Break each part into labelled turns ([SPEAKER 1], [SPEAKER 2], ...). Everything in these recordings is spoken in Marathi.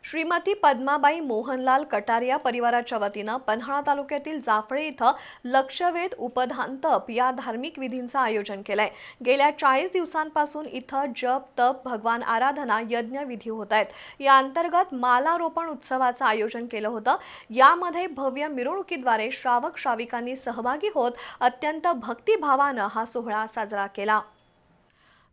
[SPEAKER 1] श्रीमती पद्माबाई मोहनलाल कटारिया परिवाराच्या वतीनं पन्हाळा तालुक्यातील जाफळे इथं लक्षवेध उपधान तप या धार्मिक विधींचं आयोजन केलंय। गेल्या 40 दिवसांपासून इथं जप तप भगवान आराधना यज्ञ विधी होत आहेत। या अंतर्गत मालारोपण उत्सवाचं आयोजन केलं होतं। यामध्ये भव्य मिरवणुकीद्वारे श्रावक श्राविकांनी सहभागी होत अत्यंत भक्तिभावानं हा सोहळा साजरा केला।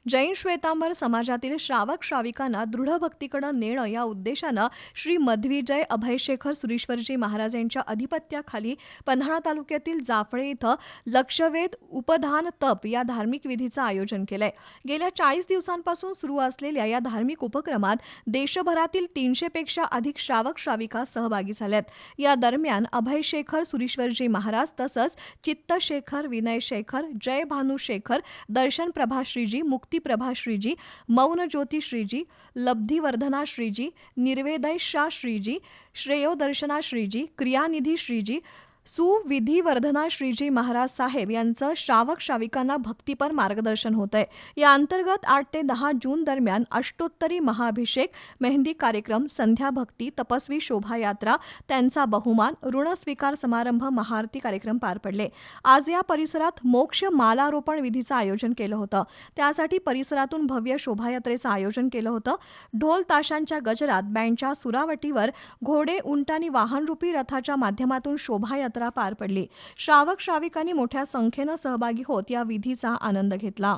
[SPEAKER 1] जैन श्वेतांबर समाजातील श्रावक श्राविकांना दृढ भक्तीकडे नेणं या उद्देशानं श्री मध्विजय अभयशेखर सुरीश्वरजी महाराज यांच्या अधिपत्याखाली पन्हाळा तालुक्यातील जाफळे इथं लक्षवेध उपधान तप या धार्मिक विधीचं आयोजन केलंय। गेल्या 40 दिवसांपासून सुरू असलेल्या या धार्मिक उपक्रमात देशभरातील 300 पेक्षा अधिक श्रावक श्राविका सहभागी झाल्यात। या दरम्यान अभयशेखर सुरीश्वरजी महाराज तसंच चित्तशेखर, विनयशेखर, जय भानुशेखर, दर्शन प्रभा श्रीजी, मुक्ती प्रभा श्रीजी, मौन ज्योती श्रीजी, लब्धिवर्धना श्रीजी, निर्वेदय शाह श्रीजी, श्रेयोदर्शना श्रीजी, क्रियानिधी श्रीजी, सुविधिवर्धना श्रीजी महाराज साहेब यांचं श्रावक श्राविकांना भक्तीपर मार्गदर्शन होत आहे। या अंतर्गत 8 ते 10 जून दरम्यान अष्टोत्तरी महाअभिषेक, मेहंदी कार्यक्रम, संध्या भक्ती, तपस्वी शोभायात्रा, त्यांचा बहुमान, ऋण स्वीकार समारंभ, महाआरती कार्यक्रम पार पडले। आज या परिसरात मोक्ष मालारोपण विधीचं आयोजन केलं होतं। त्यासाठी परिसरातून भव्य शोभायात्रेचं आयोजन केलं होतं। ढोल ताशांच्या गजरात, बँडच्या सुरावटीवर घोडे, उंट आणि वाहनरूपी रथाच्या माध्यमातून शोभायात्रा पार पडली। श्रावक श्राविकांनी मोठ्या संख्येनं सहभागी होत या विधीचा आनंद घेतला।